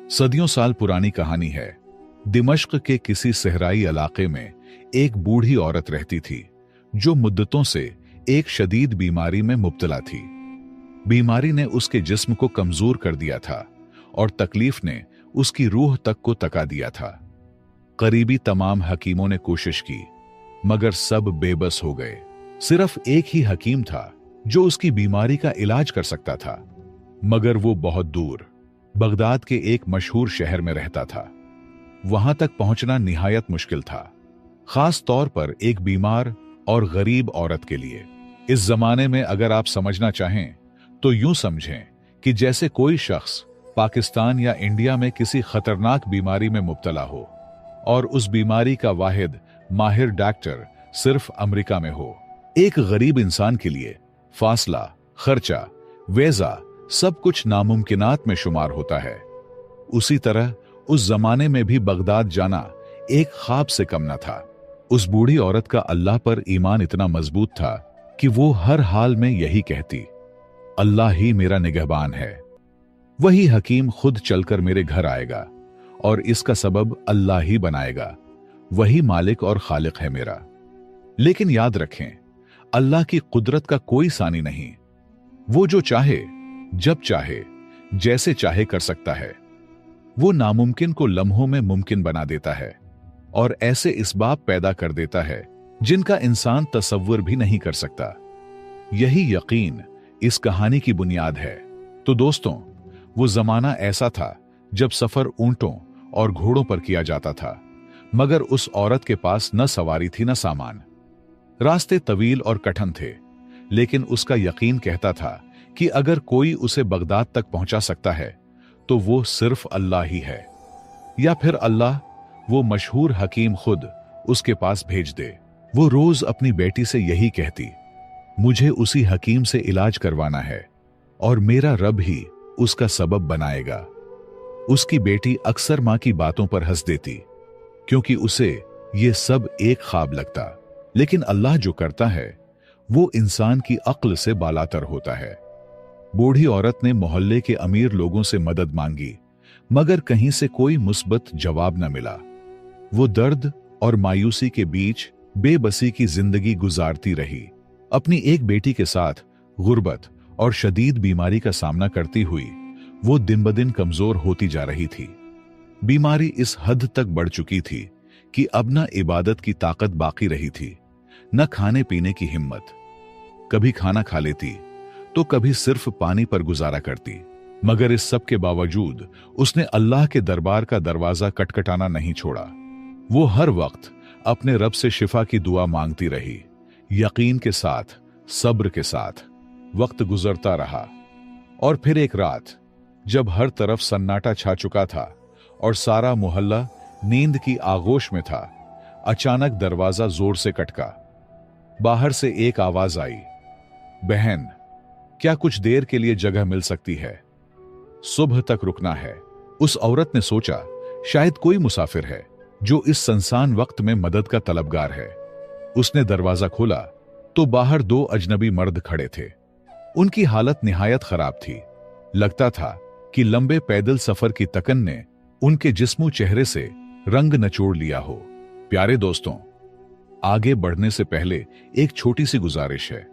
सदियों साल पुरानी कहानी है। दिमश्क के किसी सहराई इलाके में एक बूढ़ी औरत रहती थी जो मुद्दतों से एक शदीद बीमारी में मुब्तला थी। बीमारी ने उसके जिस्म को कमजोर कर दिया था और तकलीफ ने उसकी रूह तक को तका दिया था। करीबी तमाम हकीमों ने कोशिश की मगर सब बेबस हो गए। सिर्फ एक ही हकीम था जो उसकी बीमारी का इलाज कर सकता था, मगर वो बहुत दूर बगदाद के एक मशहूर शहर में रहता था। वहां तक पहुंचना निहायत मुश्किल था, खास तौर पर एक बीमार और गरीब औरत के लिए। इस जमाने में अगर आप समझना चाहें तो यूं समझें कि जैसे कोई शख्स पाकिस्तान या इंडिया में किसी खतरनाक बीमारी में मुब्तला हो और उस बीमारी का वाहिद माहिर डॉक्टर सिर्फ अमेरिका में हो। एक गरीब इंसान के लिए फासला, खर्चा, वीजा सब कुछ नामुमकिनात में शुमार होता है। उसी तरह उस जमाने में भी बगदाद जाना एक ख्वाब से कम न था। उस बूढ़ी औरत का अल्लाह पर ईमान इतना मजबूत था कि वो हर हाल में यही कहती, अल्लाह ही मेरा निगहबान है। वही हकीम खुद चलकर मेरे घर आएगा और इसका सबब अल्लाह ही बनाएगा। वही मालिक और खालिक है मेरा। लेकिन याद रखें, अल्लाह की कुदरत का कोई सानी नहीं। वो जो चाहे, जब चाहे, जैसे चाहे कर सकता है। वो नामुमकिन को लम्हों में मुमकिन बना देता है और ऐसे इसबाब पैदा कर देता है जिनका इंसान तसव्वुर भी नहीं कर सकता। यही यकीन इस कहानी की बुनियाद है। तो दोस्तों, वो जमाना ऐसा था जब सफर ऊंटों और घोड़ों पर किया जाता था, मगर उस औरत के पास न सवारी थी न सामान। रास्ते तवील और कठिन थे, लेकिन उसका यकीन कहता था कि अगर कोई उसे बगदाद तक पहुंचा सकता है तो वो सिर्फ अल्लाह ही है, या फिर अल्लाह वो मशहूर हकीम खुद उसके पास भेज दे। वो रोज अपनी बेटी से यही कहती, मुझे उसी हकीम से इलाज करवाना है और मेरा रब ही उसका सबब बनाएगा। उसकी बेटी अक्सर मां की बातों पर हंस देती क्योंकि उसे ये सब एक ख्वाब लगता। लेकिन अल्लाह जो करता है वो इंसान की अक्ल से बालातर होता है। बूढ़ी औरत ने मोहल्ले के अमीर लोगों से मदद मांगी, मगर कहीं से कोई मुस्बत जवाब न मिला। वो दर्द और मायूसी के बीच बेबसी की जिंदगी गुजारती रही, अपनी एक बेटी के साथ गुर्बत और शदीद बीमारी का सामना करती हुई। वो दिन ब दिन कमजोर होती जा रही थी। बीमारी इस हद तक बढ़ चुकी थी कि अब न इबादत की ताकत बाकी रही थी, न खाने पीने की हिम्मत। कभी खाना खा लेती तो कभी सिर्फ पानी पर गुजारा करती, मगर इस सब के बावजूद उसने अल्लाह के दरबार का दरवाजा खटखटाना नहीं छोड़ा। वो हर वक्त अपने रब से शिफा की दुआ मांगती रही, यकीन के साथ, सब्र के साथ। वक्त गुजरता रहा और फिर एक रात, जब हर तरफ सन्नाटा छा चुका था और सारा मोहल्ला नींद की आगोश में था, अचानक दरवाजा जोर से खटका। बाहर से एक आवाज आई, बहन, क्या कुछ देर के लिए जगह मिल सकती है? सुबह तक रुकना है। उस औरत ने सोचा, शायद कोई मुसाफिर है जो इस सुनसान वक्त में मदद का तलबगार है। उसने दरवाजा खोला तो बाहर दो अजनबी मर्द खड़े थे। उनकी हालत निहायत खराब थी। लगता था कि लंबे पैदल सफर की तकन ने उनके जिस्मो चेहरे से रंग नचोड़ लिया हो। प्यारे दोस्तों, आगे बढ़ने से पहले एक छोटी सी गुजारिश है।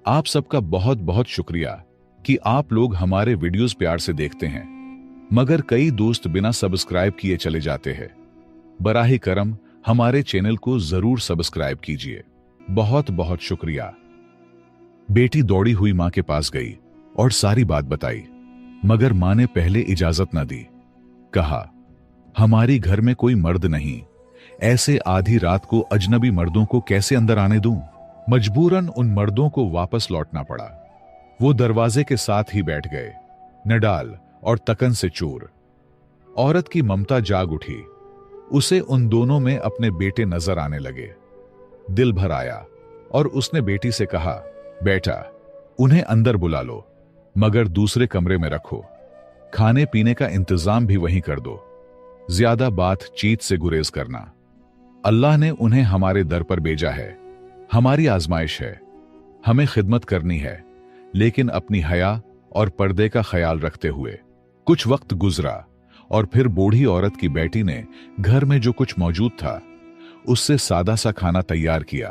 आप सबका बहुत बहुत शुक्रिया कि आप लोग हमारे वीडियोस प्यार से देखते हैं, मगर कई दोस्त बिना सब्सक्राइब किए चले जाते हैं। बराहे करम हमारे चैनल को जरूर सब्सक्राइब कीजिए। बहुत बहुत शुक्रिया। बेटी दौड़ी हुई मां के पास गई और सारी बात बताई, मगर मां ने पहले इजाजत न दी। कहा, हमारी घर में कोई मर्द नहीं, ऐसे आधी रात को अजनबी मर्दों को कैसे अंदर आने दूं? मजबूरन उन मर्दों को वापस लौटना पड़ा। वो दरवाजे के साथ ही बैठ गए, नडाल और तकन से चूर। औरत की ममता जाग उठी। उसे उन दोनों में अपने बेटे नजर आने लगे। दिल भर आया और उसने बेटी से कहा, बेटा, उन्हें अंदर बुला लो, मगर दूसरे कमरे में रखो। खाने पीने का इंतजाम भी वहीं कर दो। ज्यादा बातचीत से गुरेज करना। अल्लाह ने उन्हें हमारे दर पर भेजा है, हमारी आजमाइश है। हमें खिदमत करनी है, लेकिन अपनी हया और पर्दे का ख्याल रखते हुए। कुछ वक्त गुजरा और फिर बूढ़ी औरत की बेटी ने घर में जो कुछ मौजूद था उससे सादा सा खाना तैयार किया,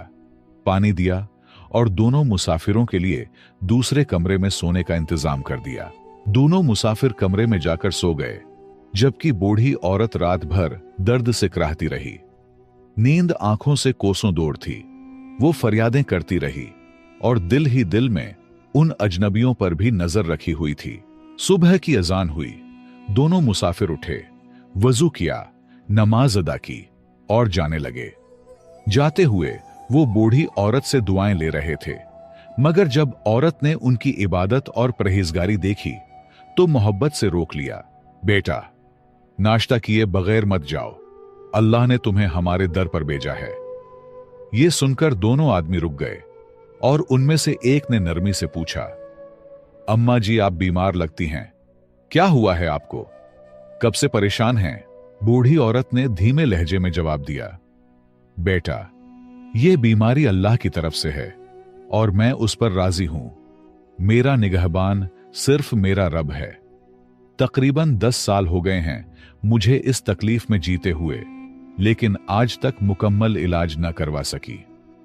पानी दिया और दोनों मुसाफिरों के लिए दूसरे कमरे में सोने का इंतजाम कर दिया। दोनों मुसाफिर कमरे में जाकर सो गए, जबकि बूढ़ी औरत रात भर दर्द से कराहती रही। नींद आंखों से कोसों दूर थी। वो फरियादें करती रही और दिल ही दिल में उन अजनबियों पर भी नजर रखी हुई थी। सुबह की अजान हुई। दोनों मुसाफिर उठे, वजू किया, नमाज अदा की और जाने लगे। जाते हुए वो बूढ़ी औरत से दुआएं ले रहे थे, मगर जब औरत ने उनकी इबादत और परहेजगारी देखी तो मोहब्बत से रोक लिया। बेटा, नाश्ता किए बगैर मत जाओ, अल्लाह ने तुम्हें हमारे दर पर भेजा है। ये सुनकर दोनों आदमी रुक गए और उनमें से एक ने नरमी से पूछा, अम्मा जी आप बीमार लगती हैं, क्या हुआ है आपको? कब से परेशान हैं? बूढ़ी औरत ने धीमे लहजे में जवाब दिया, बेटा, यह बीमारी अल्लाह की तरफ से है और मैं उस पर राजी हूं। मेरा निगहबान सिर्फ मेरा रब है। तकरीबन 10 साल हो गए हैं मुझे इस तकलीफ में जीते हुए, लेकिन आज तक मुकम्मल इलाज न करवा सकी।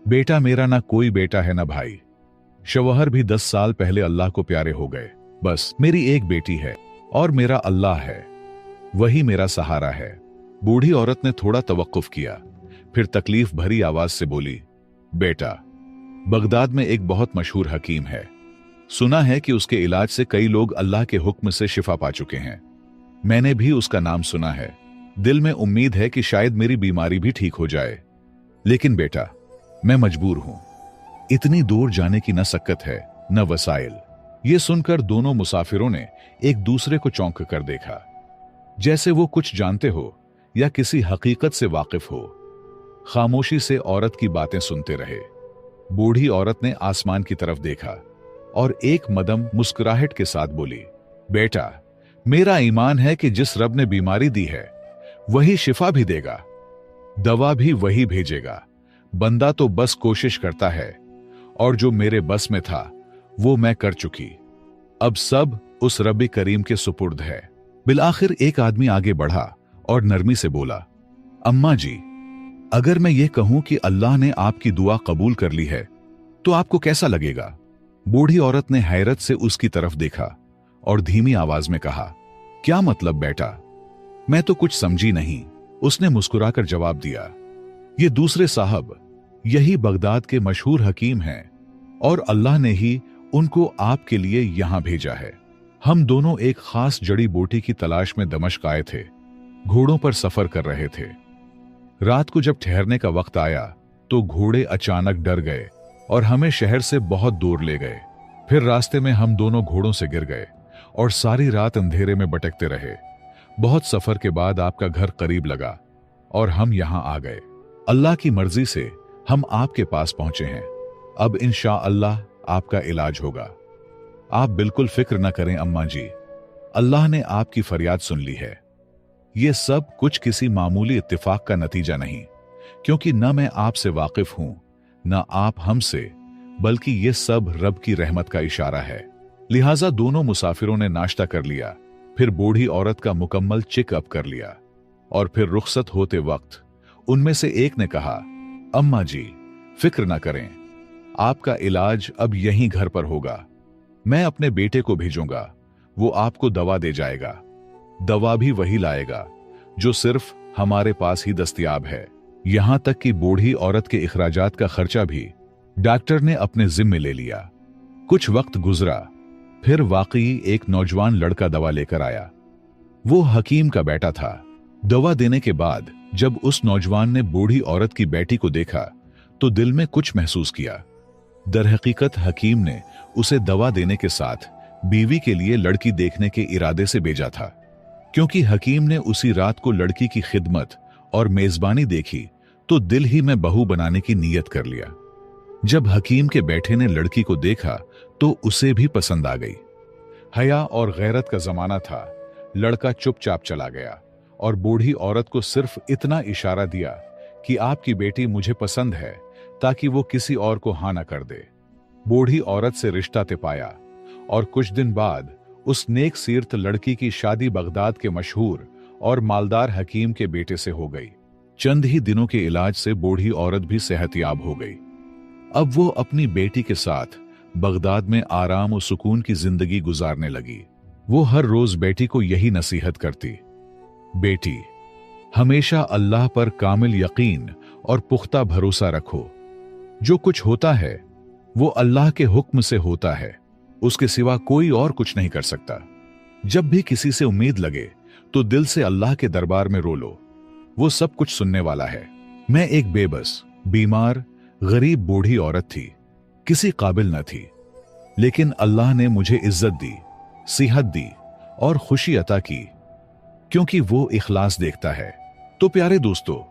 बेटा मेरा ना कोई बेटा है ना भाई। शौहर भी 10 साल पहले अल्लाह को प्यारे हो गए। बस मेरी एक बेटी है और मेरा अल्लाह है, वही मेरा सहारा है। बूढ़ी औरत ने थोड़ा तवक्कुफ किया, फिर तकलीफ भरी आवाज से बोली, बेटा, बगदाद में एक बहुत मशहूर हकीम है। सुना है कि उसके इलाज से कई लोग अल्लाह के हुक्म से शिफा पा चुके हैं। मैंने भी उसका नाम सुना है। दिल में उम्मीद है कि शायद मेरी बीमारी भी ठीक हो जाए, लेकिन बेटा मैं मजबूर हूं। इतनी दूर जाने की न सक्कत है न वसाइल। ये सुनकर दोनों मुसाफिरों ने एक दूसरे को चौंक कर देखा, जैसे वो कुछ जानते हो या किसी हकीकत से वाकिफ हो। खामोशी से औरत की बातें सुनते रहे। बूढ़ी औरत ने आसमान की तरफ देखा और एक मदम मुस्कुराहट के साथ बोली, बेटा, मेरा ईमान है कि जिस रब ने बीमारी दी है वही शिफा भी देगा, दवा भी वही भेजेगा। बंदा तो बस कोशिश करता है और जो मेरे बस में था वो मैं कर चुकी। अब सब उस रब्बी करीम के सुपुर्द है। बिलाखिर एक आदमी आगे बढ़ा और नरमी से बोला, अम्मा जी, अगर मैं ये कहूं कि अल्लाह ने आपकी दुआ कबूल कर ली है तो आपको कैसा लगेगा? बूढ़ी औरत ने हैरत से उसकी तरफ देखा और धीमी आवाज में कहा, क्या मतलब बेटा? मैं तो कुछ समझी नहीं। उसने मुस्कुराकर जवाब दिया, ये दूसरे साहब यही बगदाद के मशहूर हकीम हैं और अल्लाह ने ही उनको आपके लिए यहां भेजा है। हम दोनों एक खास जड़ी बूटी की तलाश में दमिश्क आए थे। घोड़ों पर सफर कर रहे थे। रात को जब ठहरने का वक्त आया तो घोड़े अचानक डर गए और हमें शहर से बहुत दूर ले गए। फिर रास्ते में हम दोनों घोड़ों से गिर गए और सारी रात अंधेरे में भटकते रहे। बहुत सफर के बाद आपका घर करीब लगा और हम यहां आ गए। अल्लाह की मर्जी से हम आपके पास पहुंचे हैं। अब इंशाअल्लाह आपका इलाज होगा। आप बिल्कुल फिक्र न करें अम्मा जी, अल्लाह ने आपकी फरियाद सुन ली है। यह सब कुछ किसी मामूली इत्तिफाक का नतीजा नहीं, क्योंकि न मैं आपसे वाकिफ हूं न आप हमसे, बल्कि यह सब रब की रहमत का इशारा है। लिहाजा दोनों मुसाफिरों ने नाश्ता कर लिया, फिर बूढ़ी औरत का मुकम्मल चेकअप कर लिया और फिर रुखसत होते वक्त उनमें से एक ने कहा, अम्मा जी फिक्र ना करें, आपका इलाज अब यहीं घर पर होगा। मैं अपने बेटे को भेजूंगा, वो आपको दवा दे जाएगा। दवा भी वही लाएगा जो सिर्फ हमारे पास ही दस्तयाब है। यहां तक कि बूढ़ी औरत के इखराजात का खर्चा भी डॉक्टर ने अपने जिम्मे ले लिया। कुछ वक्त गुजरा, फिर वाकई एक नौजवान लड़का दवा लेकर आया। वो हकीम का बेटा था। दवा देने के बाद जब उस नौजवान ने बूढ़ी औरत की बेटी को देखा तो दिल में कुछ महसूस किया। दरहकीकत हकीम ने उसे दवा देने के साथ बीवी के लिए लड़की देखने के इरादे से भेजा था, क्योंकि हकीम ने उसी रात को लड़की की खिदमत और मेजबानी देखी तो दिल ही में बहू बनाने की नीयत कर लिया। जब हकीम के बेटे ने लड़की को देखा तो उसे भी पसंद आ गई। हया और गैरत का जमाना था। लड़का चुपचाप चला गया और बूढ़ी औरत को सिर्फ इतना इशारा दिया कि आपकी बेटी मुझे पसंद है, ताकि वो किसी और को हाँ न कर दे। बूढ़ी औरत से रिश्ता तय पाया और कुछ दिन बाद उस नेक सीरत लड़की की शादी बगदाद के मशहूर और मालदार हकीम के बेटे से हो गई। चंद ही दिनों के इलाज से बूढ़ी औरत भी सेहतयाब हो गई। अब वो अपनी बेटी के साथ बगदाद में आराम और सुकून की जिंदगी गुजारने लगी। वो हर रोज बेटी को यही नसीहत करती, बेटी, हमेशा अल्लाह पर कामिल यकीन और पुख्ता भरोसा रखो। जो कुछ होता है वो अल्लाह के हुक्म से होता है, उसके सिवा कोई और कुछ नहीं कर सकता। जब भी किसी से उम्मीद लगे तो दिल से अल्लाह के दरबार में रो लो, वो सब कुछ सुनने वाला है। मैं एक बेबस, बीमार, गरीब बूढ़ी औरत थी, किसी काबिल न थी, लेकिन अल्लाह ने मुझे इज्जत दी, सेहत दी और खुशी अता की, क्योंकि वो इखलास देखता है। तो प्यारे दोस्तों,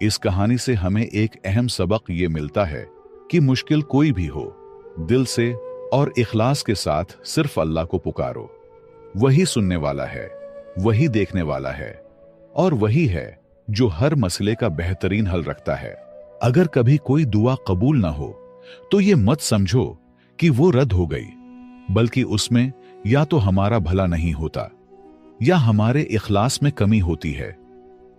इस कहानी से हमें एक अहम सबक ये मिलता है कि मुश्किल कोई भी हो, दिल से और इखलास के साथ सिर्फ अल्लाह को पुकारो। वही सुनने वाला है, वही देखने वाला है और वही है जो हर मसले का बेहतरीन हल रखता है। अगर कभी कोई दुआ कबूल ना हो तो ये मत समझो कि वो रद्द हो गई, बल्कि उसमें या तो हमारा भला नहीं होता, या हमारे इखलास में कमी होती है,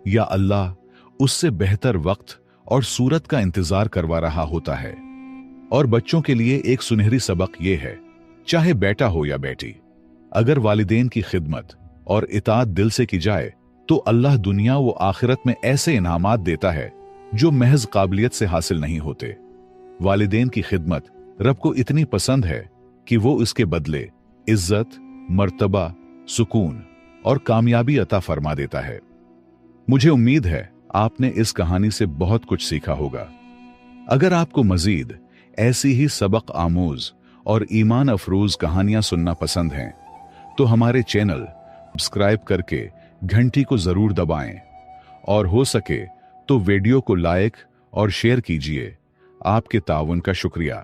या अल्लाह उससे बेहतर वक्त और सूरत का इंतजार करवा रहा होता है। और बच्चों के लिए एक सुनहरी सबक यह है, चाहे बेटा हो या बेटी, अगर वालिदैन की खिदमत और इताअत दिल से की जाए तो अल्लाह दुनिया व आखिरत में ऐसे इनामात देता है जो महज काबिलियत से हासिल नहीं होते। वालिदैन की खिदमत रब को इतनी पसंद है कि वो इसके बदले इज्जत, मर्तबा, सुकून और कामयाबी अता फरमा देता है। मुझे उम्मीद है आपने इस कहानी से बहुत कुछ सीखा होगा। अगर आपको मजीद ऐसी ही सबक आमूज और ईमान अफरोज कहानियां सुनना पसंद हैं तो हमारे चैनल सब्सक्राइब करके घंटी को जरूर दबाएं, और हो सके तो वीडियो को लाइक और शेयर कीजिए। आपके ताउन का शुक्रिया।